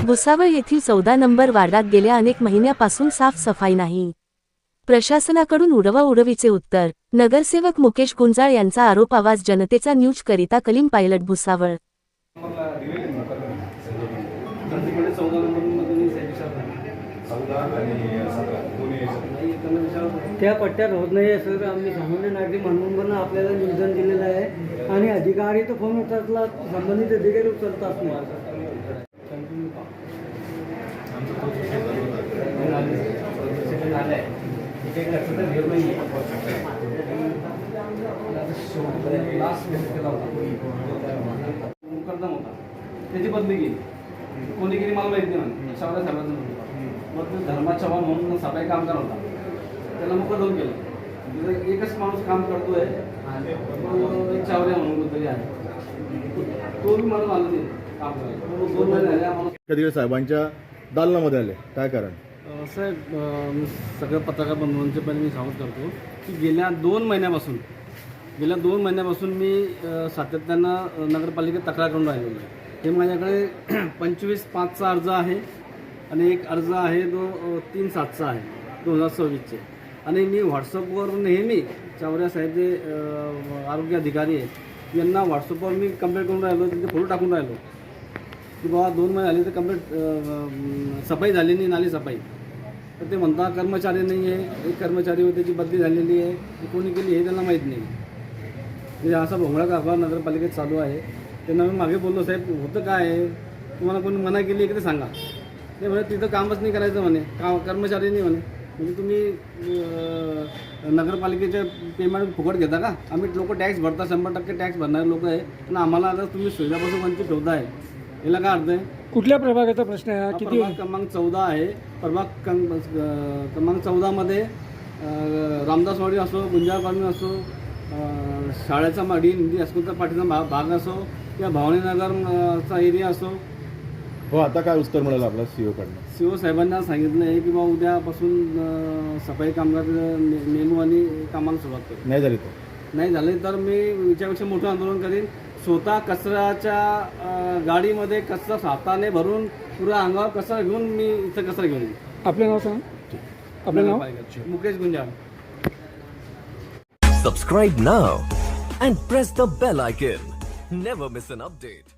भुसावळ येथील 14 नंबर वार्डात गेल्या अनेक महिन्यापासून साफसफाई नाही. प्रशासनाकडून उडवाउडवीचे उत्तर. नगरसेवक मुकेश गुंजाळ यांचा आरोप. आवाज जनतेचा न्यूज करिता कलीम पायलट भुसावळ. त्या पट्ट्यात होत नाही आहे सर. आम्ही सामान्य नागरिक म्हणून पण आपल्याला निवेदन दिलेलं आहे आणि अधिकारी तर फोन उचलतात, संबंधित अधिकारी उचलतात नाही. मुकद्दम होता त्याची बदली केली. कोणी केली मला माहिती नाही. शावरा साहेबांचं मग तो धर्मा चव्हाण म्हणून सफाई कामगार होता, त्याला मुकद्दम केलं. म्हणजे एकच माणूस काम करतोय, एक चावऱ्या म्हणून कोणतरी आहे, तो बी मला आला नाही काम करायला. 2 महिने झाले आम्हाला. कधी साहेबांच्या दालनामध्ये आले, काय कारण? साहेब, सगळ्या पत्रकार बंधूंचे पण मी सांगत करतो की गेल्या 2 महिन्यापासून मी सातत्यानं नगरपालिकेत तक्रार करून राहिलेलो आहे. हे माझ्याकडे 25/5चा अर्ज आहे आणि एक अर्ज आहे जो 3/7चा आहे 2026चे. आणि मी व्हॉट्सअपवर नेहमी चावऱ्या साहेब जे आरोग्य अधिकारी आहेत यांना व्हॉट्सअपवर मी कंप्लेंट करून राहिलो, तिथे फोटो टाकून राहिलो की बाबा 2 महिने झाले तर कंप्लेंट सफाई झाली नाही, नाली सफाई. तर ते म्हणता कर्मचारी नाही आहे, एक कर्मचारी होते त्याची बदली झालेली आहे, कोणी केली हे त्यांना माहीत नाही. म्हणजे असा भोंगळा कारभार नगरपालिकेत चालू आहे. त्यांना मी मागे बोललो, साहेब होतं काय आहे, तुम्हाला कोणी मना केली आहे की ते सांगा. ते म्हणे तिथं कामच नाही करायचं म्हणे, कर्मचारी नाही म्हणे. म्हणजे तुम्ही नगरपालिकेचे पेमेंट फुकट घेता का? आम्ही लोक टॅक्स भरता, 100% टॅक्स भरणारे लोक आहे, पण आम्हाला आता तुम्ही सुविधापासून वंचित ठेवताय. याला काय अर्थ आहे? कुठल्या प्रभागाचा प्रश्न आहे? किती प्रभाग क्रमांक 14 आहे. प्रभाग क्रमांक 14मध्ये रामदासवाडी असो, गुंजाळ कॉलनी असो, शाळेचा माडी हायस्कूलचा पाठीचा भाग असो किंवा भवानीनगरचा एरिया असो. हो, आता काय उत्तर मिळालं आपल्या सीओकडनं? सीओ साहेबांना सांगितलं आहे की बा उद्यापासून सफाई कामगार नेमू आणि कामाला सुरुवात करू. नाही झाले तर मी याच्यापेक्षा मोठं आंदोलन करीन. स्वतः कचऱ्याच्या गाडीमध्ये कचरा हाताने भरून पुरा अंगावर कचरा घेऊन मी इथं कचरा घेऊन येईन. आपलं नाव सांग. आपलं नाव? Mukesh Gunjal. Subscribe now and press the bell icon. Never miss an update.